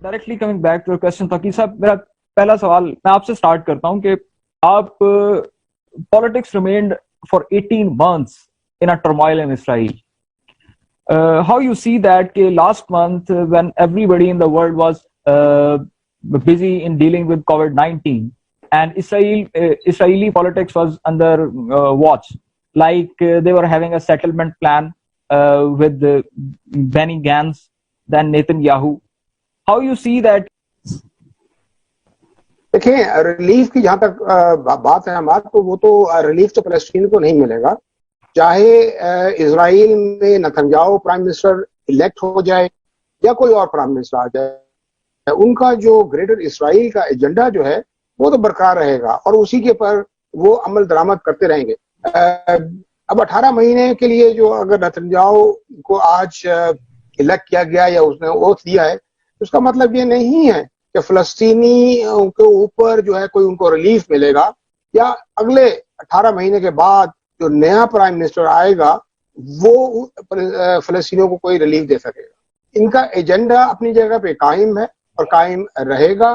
Directly coming back to question Taqi صاحب، میرا پہلا سوال میں آپ سے سٹارٹ کرتا ہوں کہ آپ politics remained for 18 months in a turmoil in Israel. How you see that last month when everybody in the world was busy in dealing with COVID-19 and Israeli politics was under watch, like they were having a settlement plan with Benny Gantz, then Netanyahu. How you see that? دیکھیں relief کی جہاں تک بات ہے ہمارا، تو وہ تو ریلیف تو فلسطین کو نہیں ملے گا، چاہے اسرائیل میں نتنیاہو پرائم منسٹر الیکٹ ہو جائے یا کوئی اور پرائم منسٹر آ جائے، ان کا جو گریٹر اسرائیل کا ایجنڈا جو ہے وہ تو برقرار رہے گا اور اسی کے پر وہ عمل درآمد کرتے رہیں گے۔ اب 18 مہینے کے لیے جو اگر نتنیاہو کو آج الیکٹ کیا گیا یا اس نے اوتھ دیا ہے، اس کا مطلب یہ نہیں ہے کہ فلسطینی کے اوپر جو ہے کوئی ان کو ریلیف ملے گا، یا اگلے 18 مہینے کے بعد جو نیا پرائم منسٹر آئے گا وہ فلسطینیوں کو کوئی ریلیف دے سکے گا۔ ان کا ایجنڈا اپنی جگہ پہ قائم ہے اور قائم رہے گا،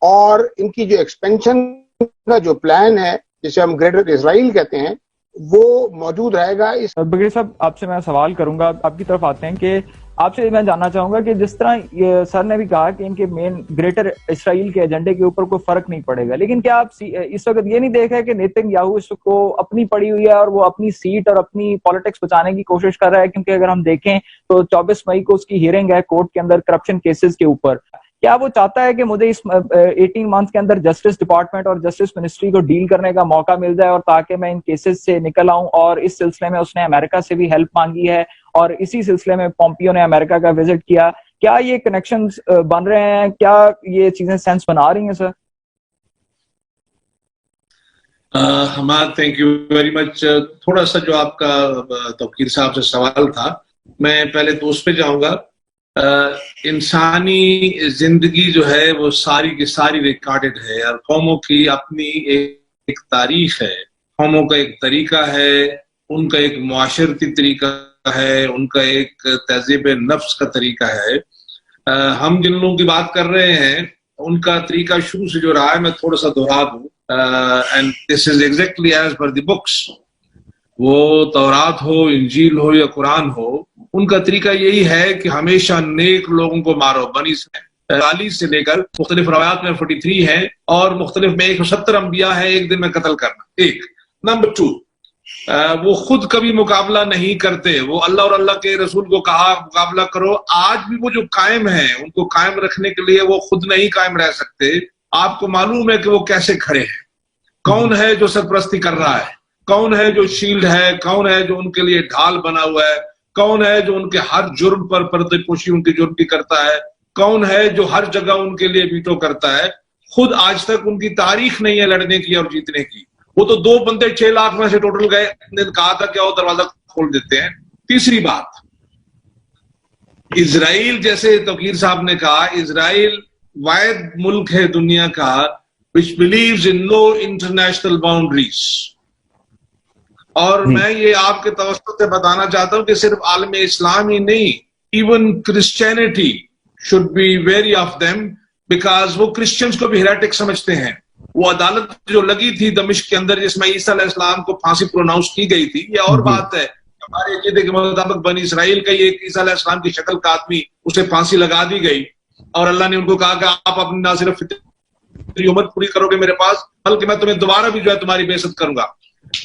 اور ان کی جو ایکسپینشن کا جو پلان ہے جسے ہم گریٹر اسرائیل کہتے ہیں وہ موجود رہے گا۔ بغیر صاحب آپ سے میں سوال کروں گا، آپ کی طرف آتے ہیں کہ آپ سے میں جاننا چاہوں گا کہ جس طرح یہ سر نے بھی کہا کہ ان کے مین گریٹر اسرائیل کے ایجنڈے کے اوپر کوئی فرق نہیں پڑے گا، لیکن کیا آپ اس وقت یہ نہیں دیکھ رہے کہ نیتنیاہو اس کو اپنی پڑی ہوئی ہے اور وہ اپنی سیٹ اور اپنی پالیٹکس بچانے کی کوشش کر رہا ہے؟ کیونکہ اگر ہم دیکھیں تو 24 مئی کو اس کی ہیئرنگ ہے کورٹ کے اندر کرپشن کیسز کے اوپر۔ کیا وہ چاہتا ہے کہ مجھے اس 18 months کے اندر جسٹس ڈپارٹمنٹ اور جسٹس منسٹری کو ڈیل کرنے کا موقع مل جائے اور تاکہ میں ان کیسز سے نکل آؤں؟ اور اس سلسلے میں اس نے امریکہ سے بھی ہیلپ مانگی ہے اور اسی سلسلے میں پومپیو نے امریکہ کا وزٹ کیا۔ کیا یہ کنیکشنز بن رہے ہیں؟ کیا یہ چیزیں سینس بنا رہی ہیں sir? Hammad thank you very much. تھوڑا سا جو آپ کا توقیر صاحب سے سوال تھا، میں پہلے تو اس پہ جاؤں گا۔ انسانی زندگی جو ہے وہ ساری کی ساری ریکارڈڈ ہے، اور قوموں کی اپنی ایک تاریخ ہے، قوموں کا ایک طریقہ ہے، ان کا ایک معاشرتی طریقہ ہے، ان کا ایک تہذیب نفس کا طریقہ ہے۔ ہم جن لوگوں کی بات کر رہے ہیں ان کا طریقہ شروع سے جو رہا ہے، میں تھوڑا سا دہرا دوں، and this is exactly as per the books، وہ تورات ہو، انجیل ہو یا قرآن ہو، ان کا طریقہ یہی ہے کہ ہمیشہ نیک لوگوں کو مارو۔ بنی 40 سے لے کر مختلف روایات میں 43 ہیں، اور مختلف میں 170 انبیاء ہیں ایک دن میں قتل کرنا۔ ایک نمبر 2، وہ خود کبھی مقابلہ نہیں کرتے، وہ اللہ اور اللہ کے رسول کو کہا مقابلہ کرو۔ آج بھی وہ جو قائم ہیں، ان کو قائم رکھنے کے لیے وہ خود نہیں قائم رہ سکتے۔ آپ کو معلوم ہے کہ وہ کیسے کھڑے ہیں، کون ہے جو سرپرستی کر رہا ہے، کون ہے جو شیلڈ ہے، کون ہے جو ان کے لیے ڈھال بنا ہوا ہے، کون ہے جو ان کے ہر جرم پر پردے پوشی ان کے جرم کی کرتا ہے، کون ہے جو ہر جگہ ان کے لیے ویٹو کرتا ہے۔ خود آج تک ان کی تاریخ نہیں ہے لڑنے کی اور جیتنے کی۔ وہ تو 2 بندے 6 لاکھ میں سے ٹوٹل گئے، نے کہا تھا کہ وہ دروازہ کھول دیتے ہیں۔ تیسری بات، اسرائیل جیسے توقیر صاحب نے کہا، اسرائیل واحد ملک ہے دنیا کا which believes in no international boundaries، اور میں یہ آپ کے توسط سے بتانا چاہتا ہوں کہ صرف عالم اسلام ہی نہیں، even Christianity should be wary of them، because وہ کرسچنز کو بھی ہیریٹک سمجھتے ہیں۔ وہ عدالت جو لگی تھی دمشق کے اندر جس میں عیسیٰ علیہ السلام کو پھانسی پروناؤنس کی گئی تھی، یہ اور بات ہے، ہمارے عقیدے کے مطابق بنی اسرائیل کا یہ ایک عیسیٰ علیہ السلام کی شکل کا آدمی، اسے پھانسی لگا دی گئی، اور اللہ نے ان کو کہا کہ آپ اپنی نہ صرف فطری عمر پوری کرو گے میرے پاس، بلکہ میں تمہیں دوبارہ بھی جو ہے تمہاری بے عزت کروں گا۔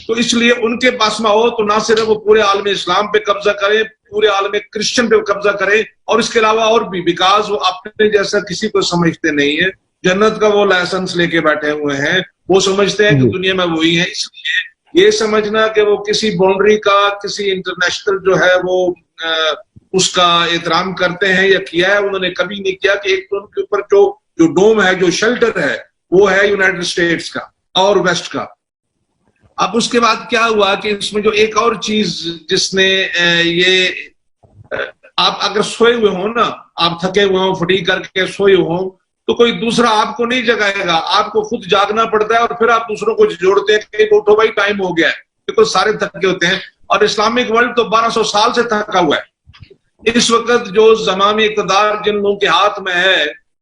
تو اس لیے ان کے پاس میں ہو تو نہ صرف وہ پورے عالم اسلام پہ قبضہ کرے، پورے عالم کرسچن پہ قبضہ کرے، اور اس کے علاوہ اور بھی، بیکاز وہ اپنے جیسا کسی کو سمجھتے نہیں ہے۔ جنت کا وہ لائسنس لے کے بیٹھے ہوئے ہیں، وہ سمجھتے ہیں کہ دنیا میں وہی ہیں۔ اس لیے یہ سمجھنا کہ وہ کسی باؤنڈری کا، کسی انٹرنیشنل جو ہے وہ اس کا احترام کرتے ہیں یا کیا ہے، انہوں نے کبھی نہیں کیا۔ کہ ایک تو ان کے اوپر جو ڈوم ہے، جو شیلٹر ہے، وہ ہے یونائٹڈ اسٹیٹس کا اور ویسٹ کا۔ اب اس کے بعد کیا ہوا کہ اس میں جو ایک اور چیز جس نے یہ، آپ اگر سوئے ہوئے ہوں نا، آپ تھکے ہوئے ہوں، فٹی کر کے سوئے ہوں، تو کوئی دوسرا آپ کو نہیں جگائے گا، آپ کو خود جاگنا پڑتا ہے، اور پھر آپ دوسروں کو جوڑتے ہیں کہ اٹھو بھائی ٹائم ہو گیا ہے، کیونکہ سارے تھکے ہوتے ہیں۔ اور اسلامک ورلڈ تو 1200 سال سے تھکا ہوا ہے۔ اس وقت جو زمامی اقتدار جن لوگوں کے ہاتھ میں ہے،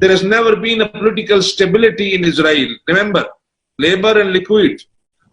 there has never been a political stability in Israel. Remember, Labour and Likud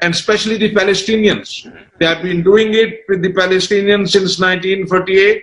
And especially the Palestinians, they have been doing it with the Palestinians since 1948.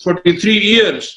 43 years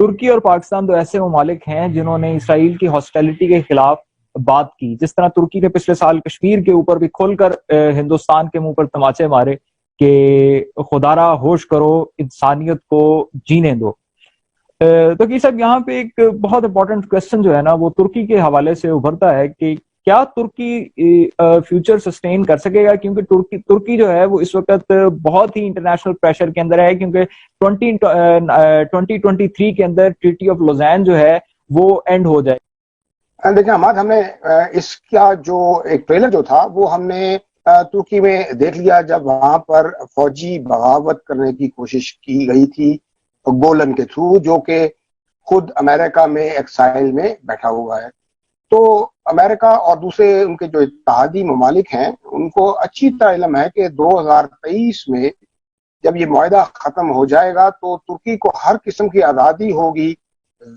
ترکی اور پاکستان دو ایسے ممالک ہیں جنہوں نے اسرائیل کی ہاسٹیلٹی کے خلاف بات کی. جس طرح ترکی نے پچھلے سال کشمیر کے اوپر بھی کھول کر ہندوستان کے منہ پر تماچے مارے کہ خدا را ہوش کرو, انسانیت کو جینے دو. تو کہ صاحب یہاں پہ ایک بہت امپورٹنٹ کوشچن جو ہے نا وہ ترکی کے حوالے سے ابھرتا ہے کہ کیا ترکی فیوچر سسٹین کر سکے گا, کیونکہ ترکی جو ہے وہ اس وقت بہت ہی انٹرنیشنل پریشر کے اندر ہے, کیونکہ 2023 کے اندر ٹریٹی آف لوزین جو ہے وہ اینڈ ہو جائے. دیکھیں حماد, ہم نے اس کا جو ایک ٹریلر جو تھا وہ ہم نے ترکی میں دیکھ لیا جب وہاں پر فوجی بغاوت کرنے کی کوشش کی گئی تھی گولن کے تھرو, جو کہ خود امریکہ میں ایکسائل میں بیٹھا ہوا ہے. تو امریکہ اور دوسرے ان کے جو اتحادی ممالک ہیں ان کو اچھی طرح علم ہے کہ 2023 میں جب یہ معاہدہ ختم ہو جائے گا تو ترکی کو ہر قسم کی آزادی ہوگی,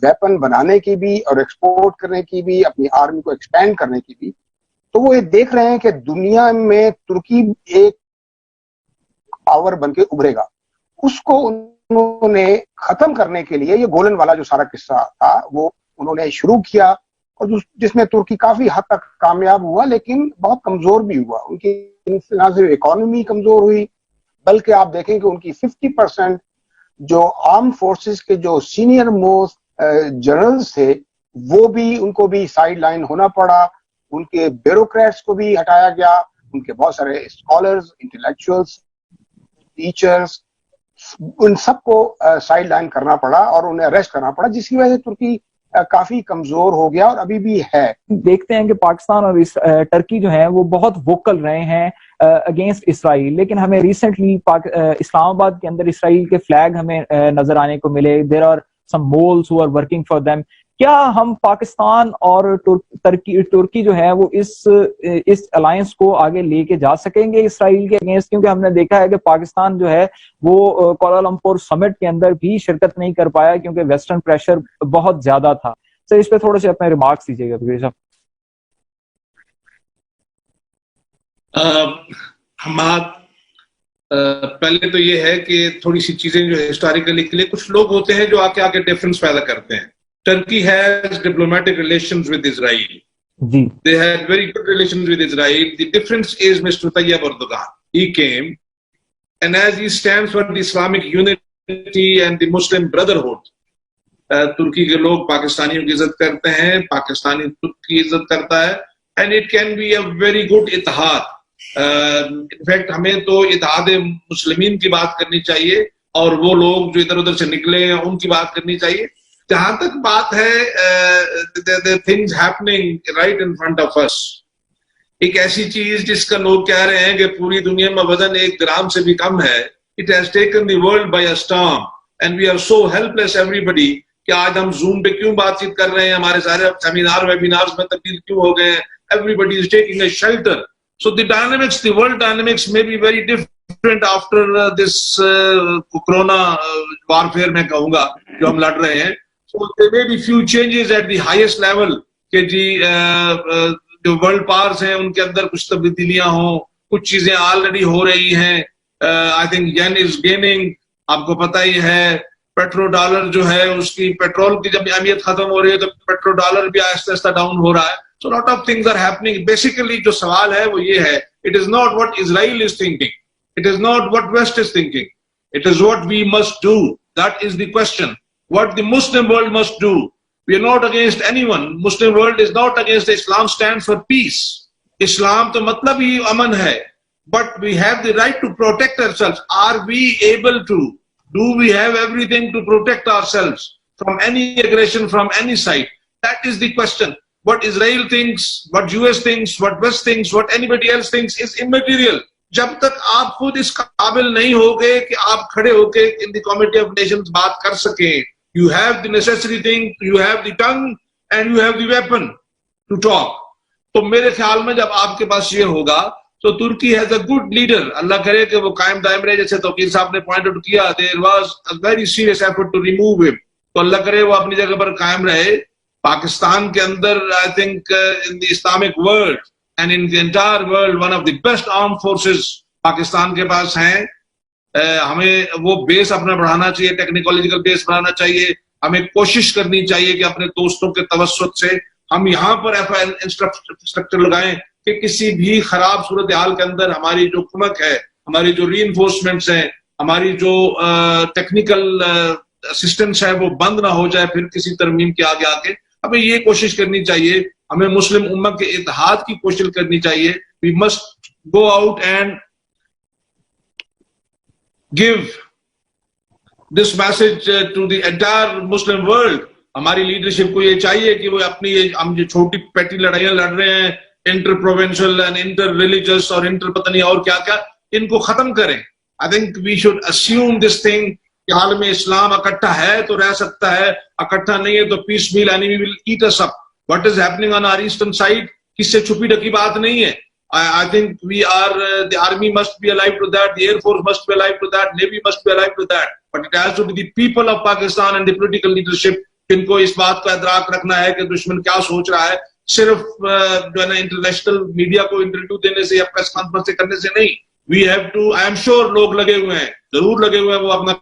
ویپن بنانے کی بھی اور ایکسپورٹ کرنے کی بھی, اپنی آرمی کو ایکسپینڈ کرنے کی بھی. تو وہ یہ دیکھ رہے ہیں کہ دنیا میں ترکی ایک پاور بن کے ابھرے گا. اس کو انہوں نے ختم کرنے کے لیے یہ گولن والا جو سارا قصہ تھا وہ انہوں نے شروع کیا, اور جس میں ترکی کافی حد تک کامیاب ہوا لیکن بہت کمزور بھی ہوا. ان کی نہ صرف اکانومی کمزور ہوئی بلکہ آپ دیکھیں کہ ان کی 50% جو آرم فورسز کے جو سینئر موسٹ جنرلز تھے وہ بھی, ان کو بھی سائیڈ لائن ہونا پڑا. ان کے بیوروکریٹس کو بھی ہٹایا گیا, ان کے بہت سارے اسکالرز, انٹلیکچوئلز, ٹیچرز, ان سب کو سائیڈ لائن کرنا پڑا اور انہیں اریسٹ کرنا پڑا, جس کی وجہ سے ترکی کافی کمزور ہو گیا اور ابھی بھی ہے. دیکھتے ہیں کہ پاکستان اور ٹرکی جو ہیں وہ بہت ووکل رہے ہیں اگینسٹ اسرائیل, لیکن ہمیں ریسنٹلی اسلام آباد کے اندر اسرائیل کے فلیگ ہمیں نظر آنے کو ملے. There are some moles who are working for them. کیا ہم پاکستان اور ترکی جو ہے وہ اس الائنس کو آگے لے کے جا سکیں گے اسرائیل کے اگینسٹ, کیونکہ ہم نے دیکھا ہے کہ پاکستان جو ہے وہ کوالالمپور سمٹ کے اندر بھی شرکت نہیں کر پایا کیونکہ ویسٹرن پریشر بہت زیادہ تھا. سر اس پہ تھوڑے سے اپنے ریمارکس دیجیے گا. حماد, پہلے تو یہ ہے کہ تھوڑی سی چیزیں جو ہسٹوریکلی کے لیے کچھ لوگ ہوتے ہیں جو آکے ڈیفرنس پیدا کرتے ہیں. Turkey has diplomatic relations with Israel. They had very good relations with Israel. The difference is Mr. Tayyip Erdogan. He came, and as he stands for the Islamic unity and the Muslim brotherhood, ترکی کے لوگ پاکستانیوں کی عزت کرتے ہیں, پاکستانی ترک کی عزت کرتا ہے, and it can be a very good اتحاد. In fact ہمیں تو اتحاد مسلمین کی بات کرنی چاہیے اور وہ لوگ جو ادھر ادھر سے نکلے ہیں ان کی بات کرنی چاہیے. جہاں تک بات ہے things happening right in front of us, ایک ایسی چیز جس کا لوگ کہہ رہے ہیں کہ پوری دنیا میں وزن 1 گرام سے بھی کم ہے, it has taken the world by a storm and we are so helpless everybody کہ آج ہم زوم پہ کیوں بات چیت کر رہے ہیں, ہمارے سارے سیمینار ویبینارز میں تبدیل کیوں ہو گئے ہیں, everybody is taking a shelter. So the dynamics, the world dynamics may be very different after this corona warfare میں کہوں گا جو ہم لڑ رہے ہیں. So there may be few changes at the highest level کہ جی جو ورلڈ پاورز ہیں ان کے اندر کچھ تبدیلیاں ہوں, کچھ چیزیں آلریڈی ہو رہی ہیں. I think yen is gaining, آپ کو پتہ ہی ہے. پیٹرو ڈالر جو ہے اس کی پیٹرول کی جب اہمیت ختم ہو رہی ہے تو پیٹرو ڈالر بھی آہستہ آہستہ ڈاؤن ہو رہا ہے. So lot of things are happening. Basically جو سوال ہے وہ یہ ہے, it is not what Israel is thinking, it is not what West is thinking, it is what we must do. That is the question. What the Muslim world must do. We are not against anyone. Muslim world is not against Islam. Stands for peace. Islam to matlab hi aman hai, but we have the right to protect ourselves. Are we able to? Do we have everything to protect ourselves from any aggression from any side? That is the question. What Israel thinks, what US thinks, what West thinks, what anybody else thinks is immaterial. جب تک آپ خود اس قابل نہیں ہوگے کہ آپ کھڑے ہو کے in the Committee of Nations بات کر سکیں. You have the necessary thing, you have the tongue and you have the weapon to talk. تو میرے خیال میں جب آپ کے پاس یہ ہوگا تو ترکی has a good leader. اللہ کرے کہ وہ قائم دائم رہے, جیسے توقیر صاحب نے پوائنٹ آؤٹ کیا, there was a very serious effort to remove him. تو اللہ کرے وہ اپنی جگہ پر قائم رہے. پاکستان کے اندر I think in the Islamic world and in the entire world one of the best armed forces Pakistan کے پاس ہیں. ہمیں وہ بیس اپنا بڑھانا چاہیے, ٹیکنیکولوجیکل بیس بڑھانا چاہیے. ہمیں کوشش کرنی چاہیے کہ اپنے دوستوں کے توسط سے ہم یہاں پر انفراسٹرکچر لگائیں کہ کسی بھی خراب صورتحال کے اندر ہماری جو کمک ہے، ہماری جو ری انفورسمنٹس ہیں، ہماری جو ٹیکنیکل اسسٹنس ہے وہ بند نہ ہو جائے پھر کسی ترمیم کے آگے آ کے. ہمیں یہ کوشش کرنی چاہیے، ہمیں مسلم امت کے اتحاد کی کوشش کرنی چاہیے. We must go out and give this message to the entire Muslim world. ہماری لیڈرشپ کو یہ چاہیے کہ وہ اپنی ہم جو چھوٹی پیٹی لڑائیاں لڑ رہے ہیں، inter provincial and inter religious اور انٹر پتہ نہیں اور کیا کیا، ان کو ختم کریں. I think we should assume this thing کہ عالم اسلام اکٹھا ہے تو رہ سکتا ہے، اکٹھا نہیں ہے تو piecemeal enemy will eat us up. What is happening on our eastern side کس سے چھپی ڈکی بات نہیں ہے. I think we are, the army must be alive to that, the air force must be alive to that, navy must be alive to that, but it has to be the people of Pakistan and the political leadership جن کو اس بات کا ادراک رکھنا ہے کہ دشمن کیا سوچ رہا ہے. صرف جو ہے نا انٹرنیشنل میڈیا کو انٹرویو دینے سے یا پریس کانفرنس کرنے سے نہیں. We have to, I am sure لوگ لگے ہوئے ہیں، ضرور لگے ہوئے ہیں، وہ اپنا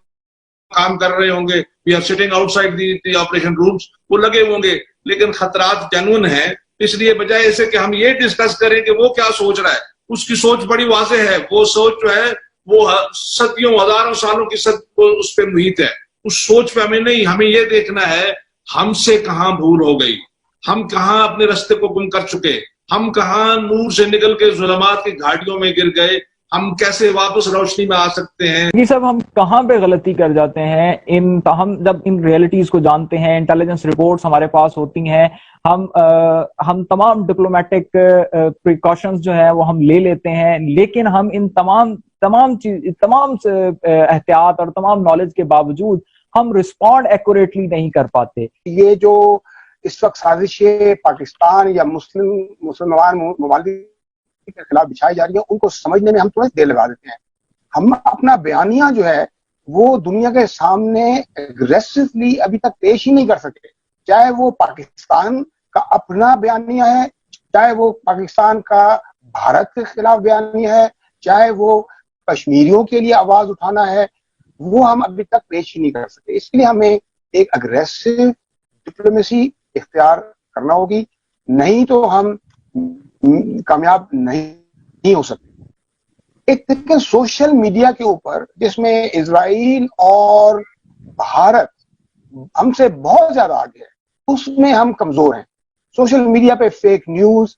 کام کر رہے ہوں گے. We are sitting outside the operation rooms, وہ لگے ہوں گے، لیکن خطرات جنون ہیں. اس لیے بجائے اسے کہ ہم یہ ڈسکس کریں کہ وہ کیا سوچ رہا ہے، اس کی سوچ بڑی واضح ہے. وہ سوچ جو ہے وہ صدیوں ہزاروں سالوں کی اس پہ محیط ہے. اس سوچ پہ ہمیں نہیں، ہمیں یہ دیکھنا ہے ہم سے کہاں بھول ہو گئی، ہم کہاں اپنے رستے کو گم کر چکے، ہم کہاں نور سے نکل کے ظلمات کی گھاٹیوں میں گر گئے، ہم کیسے واپس روشنی میں آ سکتے ہیں. یہ سب ہم کہاں پہ غلطی کر جاتے ہیں. ہم جب ان ریئلٹیز کو جانتے ہیں، انٹیلیجنس رپورٹس ہمارے پاس ہوتی ہیں، ہم تمام ڈپلومیٹک پریکاشنز جو ہے وہ ہم لے لیتے ہیں، لیکن ہم ان تمام احتیاط اور تمام نالج کے باوجود ہم رسپونڈ ایکوریٹلی نہیں کر پاتے. یہ جو اس وقت سازشیں پاکستان یا مسلمان ممالک کے خلاف بچھائی جا رہی ہیں، ان کو سمجھنے میں ہم تھوڑا دیر لگا دیتے ہیں. ہم اپنا بیانیہ جو ہے وہ دنیا کے سامنے اگریسولی ابھی تک پیش ہی نہیں کر سکے. چاہے وہ پاکستان کا اپنا بیانیہ ہے، چاہے وہ پاکستان کا بھارت کے خلاف بیانیہ ہے، چاہے وہ کشمیریوں کے لیے آواز اٹھانا ہے، وہ ہم ابھی تک پیش ہی نہیں کر سکتے. اس لیے ہمیں ایک اگریسو ڈپلومیسی اختیار کرنا ہوگی، نہیں تو ہم کامیاب نہیں ہو سکتے. ایک طریقے سوشل میڈیا کے اوپر جس میں اسرائیل اور بھارت ہم سے بہت زیادہ آگے ہے، اس میں ہم کمزور ہیں. سوشل میڈیا پہ فیک نیوز،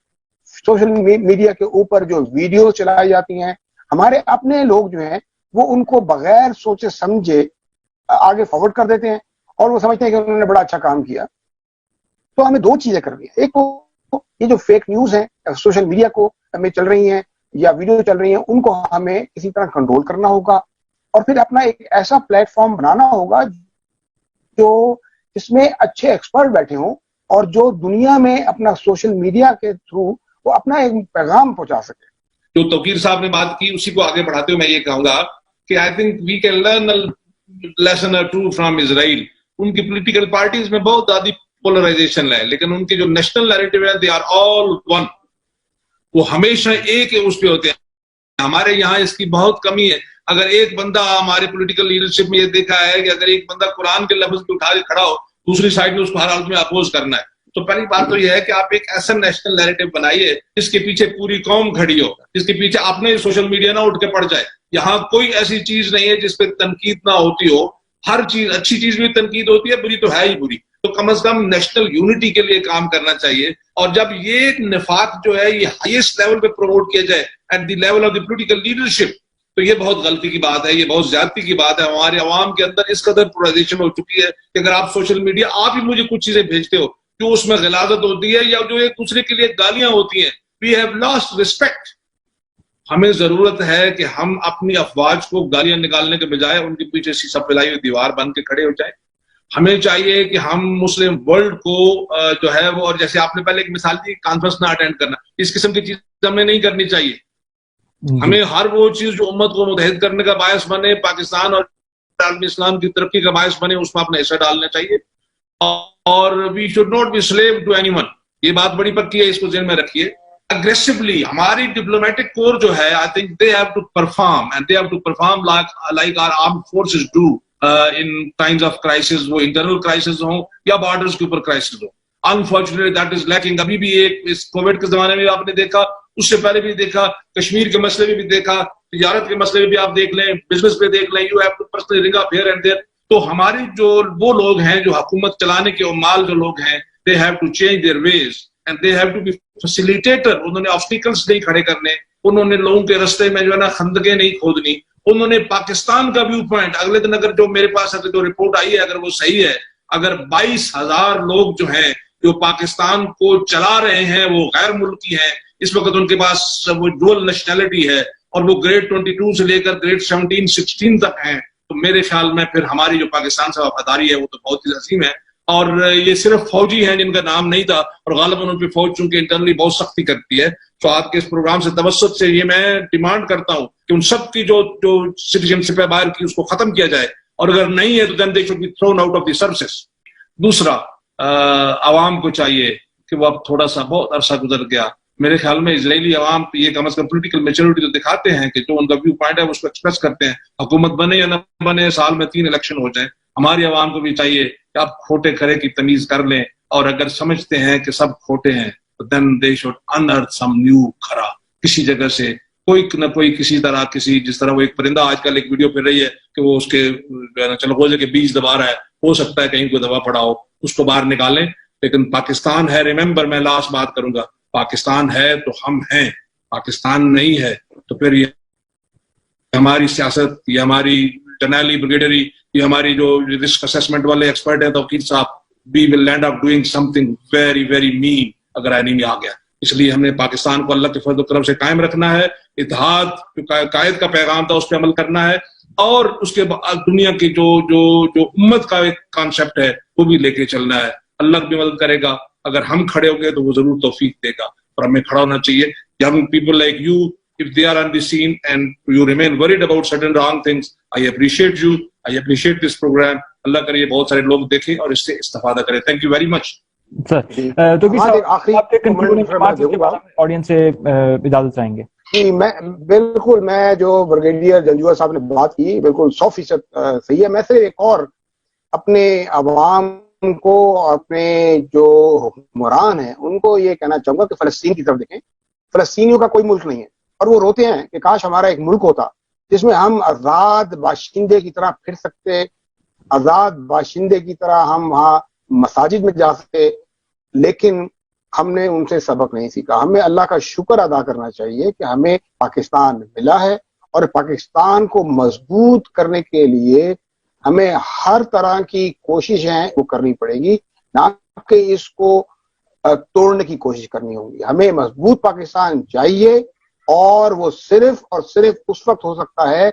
سوشل میڈیا کے اوپر جو ویڈیو چلائی جاتی ہیں، ہمارے اپنے لوگ جو ہیں وہ ان کو بغیر سوچے سمجھے آگے فارورڈ کر دیتے ہیں اور وہ سمجھتے ہیں کہ انہوں نے بڑا اچھا کام کیا. تو ہمیں دو چیزیں کرنی ہیں. ایک تو یہ جو فیک نیوز ہیں سوشل میڈیا کو ہمیں چل رہی ہیں یا ویڈیو چل رہی ہیں، ان کو ہمیں کسی طرح کنٹرول کرنا ہوگا، اور پھر اپنا ایک ایسا پلیٹ فارم بنانا ہوگا جو اس میں اچھے ایکسپرٹ بیٹھے ہوں اور جو دنیا میں اپنا سوشل میڈیا کے تھرو وہ اپنا ایک پیغام پہنچا سکے. جو توقیر صاحب نے بات کی اسی کو آگے بڑھاتے ہوئے میں یہ کہوں گا کہ I think we can learn lesson or two from Israel. ان کی پولیٹیکل پارٹیز میں بہت زیادہ پولرائزیشن ہے، لیکن ان کے جو نیشنل نیریٹو ہے دے آر آل ون، وہ ہمیشہ ایک اس پہ ہوتے ہیں. ہمارے یہاں اس کی بہت کمی ہے. اگر ایک بندہ ہمارے پولیٹیکل لیڈرشپ میں یہ دیکھا ہے کہ اگر ایک بندہ قرآن کے لفظ پہ اٹھا کے کھڑا ہو، دوسری سائڈ میں اس کو ہر حالت میں اپوز کرنا ہے. تو پہلی بات تو یہ ہے کہ آپ ایک ایسا نیشنل نیریٹو بنائیے جس کے پیچھے پوری قوم کھڑی ہو، جس کے پیچھے اپنے سوشل میڈیا نہ اٹھ کے پڑ جائے. یہاں کوئی ایسی چیز نہیں ہے جس پہ تنقید نہ ہوتی ہو. ہر چیز، اچھی چیز بھی تنقید ہوتی ہے، بری تو ہے ہی بری. تو کم از کم نیشنل یونٹی کے لیے کام کرنا چاہیے. اور جب یہ نفاق جو ہے یہ ہائیسٹ لیول پہ پروموٹ کیا جائے at the level of the political leadership, تو یہ بہت غلطی کی بات ہے، یہ بہت زیادتی کی بات ہے. ہمارے عوام کے اندر اس قدر پولرائزیشن ہو چکی ہے کہ اگر آپ سوشل میڈیا آپ ہی مجھے کچھ چیزیں بھیجتے ہو جو اس میں غلاظت ہوتی ہے یا جو ایک دوسرے کے لیے گالیاں ہوتی ہیں، وی ہیو لاسٹ ریسپیکٹ. ہمیں ضرورت ہے کہ ہم اپنی افواج کو گالیاں نکالنے کے بجائے ان کے پیچھے سیسا پھیلائی ہوئی دیوار بن کے کھڑے ہو جائیں. ہمیں چاہیے کہ ہم مسلم ورلڈ کو جو ہے وہ، اور جیسے آپ نے پہلے ایک مثال دی کانفرنس نہ اٹینڈ کرنا، اس قسم کی چیز ہمیں نہیں کرنی چاہیے. ہمیں ہر وہ چیز جو امت کو متحد کرنے کا باعث بنے، پاکستان اور عالم اسلام کی ترقی کا باعث بنے، اس میں اپنا حصہ ڈالنا چاہیے. اور we should not be slave to any one. یہ بات بڑی پکی ہے، اس کو ذہن میں رکھیے. اگریسولی ہماری ڈپلومیٹک کور جو ہے، I think they have to perform and they have to perform like our armed forces do. in times of crisis, وہ internal crisis ہوں یا borders کے اوپر crisis ہوں. Unfortunately that is lacking. ابھی بھی ایک اس کووڈ کے زمانے میں آپ نے دیکھا, اس سے پہلے بھی دیکھا, کشمیر کے مسئلے میں بھی دیکھا, تجارت کے مسئلے میں بھی آپ دیکھ لیں, بزنس پہ دیکھ لیں, you have to personally ring up here and there. تو ہماری جو وہ لوگ ہیں جو حکومت چلانے کے عمال جو لوگ ہیں, they have to change their ways and they have to be facilitator. انہوں نے obstacles نہیں کھڑے کرنے, انہوں نے لوگوں کے رستے میں جو ہے نا خندقیں نہیں کھودنی, انہوں نے پاکستان کا ویو پوائنٹ. اگلے دن اگر جو میرے پاس اگر جو رپورٹ آئی ہے اگر وہ صحیح ہے, اگر 22,000 لوگ جو ہیں جو پاکستان کو چلا رہے ہیں وہ غیر ملکی ہیں, اس وقت ان کے پاس وہ ڈول نیشنلٹی ہے اور وہ گریڈ 22 سے لے کر گریڈ 17-16 تک ہیں, تو میرے خیال میں پھر ہماری جو پاکستان سے وفاداری ہے وہ تو بہت ہی عظیم ہے. اور یہ صرف فوجی ہیں جن کا نام نہیں تھا, اور غالباً ان پہ فوج چونکہ انٹرنلی بہت سختی کرتی ہے. تو آپ کے اس پروگرام سے توسط سے یہ میں ڈیمانڈ کرتا ہوں کہ ان سب کی جو سٹیزن شپ ہے باہر کی اس کو ختم کیا جائے, اور اگر نہیں ہے تو then they should be thrown out of the services. دوسرا, عوام کو چاہیے کہ وہ اب تھوڑا سا بہت عرصہ گزر گیا, میرے خیال میں اسرائیلی عوام یہ کم از کم پولیٹیکل میچورٹی تو دکھاتے ہیں کہ جو ان کا ویو پوائنٹ ہے اس کو ایکسپریس کرتے ہیں. حکومت بنے یا نہ بنے, سال میں 3 الیکشن ہو جائیں, ہماری عوام کو بھی چاہیے کہ آپ کھوٹے کھرے کی تمیز کر لیں, اور اگر سمجھتے ہیں کہ سب کھوٹے ہیں تو then they should unearth some new کھرا. کسی جگہ سے کوئی نہ کوئی کسی طرح کسی, جس طرح وہ ایک پرندہ آج کل ایک ویڈیو پھر رہی ہے کہ وہ اس کے چلغوزے کے بیج دبا رہا ہے, ہو سکتا ہے کہیں کوئی دبا پڑا ہو, اس کو باہر نکالیں. لیکن پاکستان ہے, ریممبر میں لاسٹ بات کروں گا, پاکستان ہے تو ہم ہیں, پاکستان نہیں ہے تو پھر یہ ہماری سیاست, یہ ہماری جرنیلی بریگیڈری, یہ ہماری جو رسک اسسمنٹ والے ایکسپرٹ ہیں توقیر صاحب, we will end up doing something very very mean اگر اینیمی آ گیا. اس لیے ہم نے پاکستان کو اللہ کے فضل و کرم سے قائم رکھنا ہے, اتحاد جو قائد کا پیغام تھا اس پہ عمل کرنا ہے, اور اس کے بعد دنیا کی جو امت کا ایک کانسیپٹ ہے وہ بھی لے کے چلنا ہے. اللہ بھی مدد کرے گا, اگر ہم کھڑے ہو گئے تو وہ ضرور توفیق دے گا, اور ہمیں کھڑا ہونا چاہیے. young people like you, if they are on the scene and you remain worried about certain wrong things, I appreciate you, I appreciate this program. اللہ کرے بہت سارے لوگ دیکھیں اور اس سے استفادہ کریں. Thank you very much. Sir تو آپ کے کنکلوڈنگ آڈینس سے اجازت چاہیں گے. جی بالکل, میں جو بریگیڈیئر جنجوعہ صاحب نے بات کی بالکل 100% صحیح ہے. میں صرف ایک اور اپنے عوام کو, اپنے جو حکمران ہیں ان کو یہ کہنا چاہوں گا کہ فلسطین کی طرف دیکھیں. فلسطینیوں کا کوئی ملک نہیں ہے, اور وہ روتے ہیں کہ کاش ہمارا ایک ملک ہوتا جس میں ہم آزاد باشندے کی طرح پھر سکتے, آزاد باشندے کی طرح ہم وہاں مساجد میں جا سکتے. لیکن ہم نے ان سے سبق نہیں سیکھا. ہمیں اللہ کا شکر ادا کرنا چاہیے کہ ہمیں پاکستان ملا ہے, اور پاکستان کو مضبوط کرنے کے لیے ہمیں ہر طرح کی کوششیں وہ کرنی پڑے گی, نہ کہ اس کو توڑنے کی کوشش کرنی ہوگی. ہمیں مضبوط پاکستان چاہیے, اور وہ صرف اور صرف اس وقت ہو سکتا ہے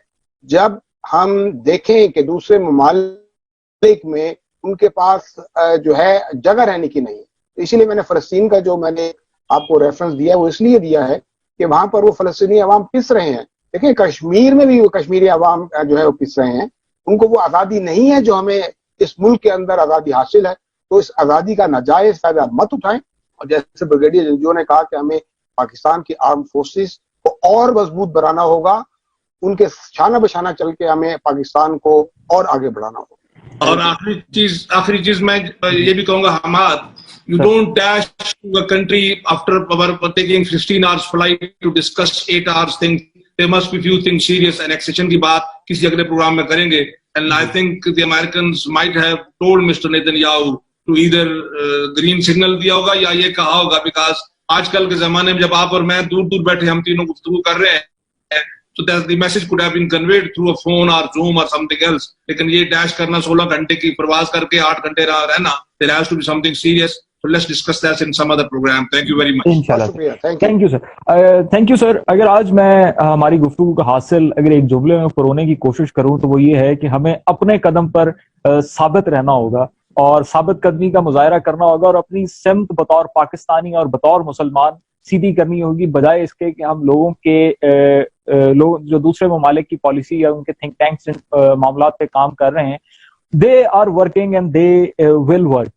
جب ہم دیکھیں کہ دوسرے ممالک میں ان کے پاس جو ہے جگہ رہنے کی نہیں. اسی لیے میں نے فلسطین کا جو میں نے آپ کو ریفرنس دیا وہ اس لیے دیا ہے کہ وہاں پر وہ فلسطینی عوام پس رہے ہیں. دیکھیں کشمیر میں بھی وہ کشمیری عوام جو ہے وہ پس رہے ہیں, ان کو وہ آزادی نہیں ہے جو ہمیں اس ملک کے اندر آزادی حاصل ہے. تو اس آزادی کا ناجائز فائدہ مت اٹھائیں, اور جیسے بریگیڈیئر جنجوعہ نے کہا کہ ہمیں پاکستان کی آرم فورسز کو اور مضبوط بنانا ہوگا, ان کے شانہ بشانہ چل کے ہمیں پاکستان کو اور آگے بڑھانا ہوگا. اور آخری چیز میں یہ بھی کہوں گا, Hammad, you don't dash to a country after taking 16 hours flight to discuss 8 hours things. There must be few things serious, and accession کی بات کسی اگلے پروگرام میں کریں گے. And I think the Americans might have told Mr. Netanyahu to either green signal دیا ہوگا یا یہ کہا ہوگا, because آج کل کے زمانے میں جب آپ اور میں دور دور بیٹھے ہم تینوں گفتگو کر رہے ہیں, so that the message could have been conveyed through a phone or Zoom or something else. لیکن یہ ڈیش کرنا 16 گھنٹے کی پرواز کر کے 8 گھنٹے رہنا, there has to be something serious. So let's discuss that in some other program. Thank you very much. انشاءاللہ. Thank you sir. Thank you sir. اگر آج میں ہماری گفتگو کا حاصل اگر ایک جملے میں پرونے کی کوشش کروں تو وہ یہ ہے کہ ہمیں اپنے قدم پر ثابت رہنا ہوگا, اور ثابت قدمی کا مظاہرہ کرنا ہوگا, اور اپنی سمت بطور پاکستانی اور بطور مسلمان سیدھی کرنی ہوگی, بجائے اس کے کہ ہم لوگوں کے لوگ جو دوسرے ممالک کی پالیسی یا ان کے تھنک ٹینکس معاملات پہ کام کر رہے ہیں, they are working and they will work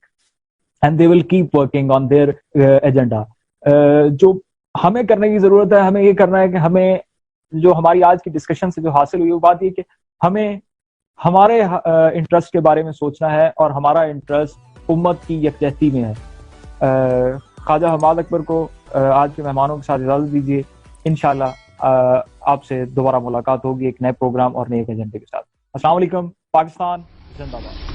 and they will keep working on their agenda. جو ہمیں کرنے کی ضرورت ہے, ہمیں یہ کرنا ہے کہ ہمیں جو ہماری آج کی ڈسکشن سے جو حاصل ہوئی وہ بات یہ کہ ہمیں ہمارے انٹرسٹ کے بارے میں سوچنا ہے اور ہمارا انٹرسٹ امت کی یکجہتی میں ہے. خواجہ حماد اکبر کو آج کے مہمانوں کے ساتھ اجازت دیجیے. انشاءاللہ آپ سے دوبارہ ملاقات ہوگی ایک نئے پروگرام اور نئے ایجنڈے کے ساتھ. السلام علیکم. پاکستان زندہ باد.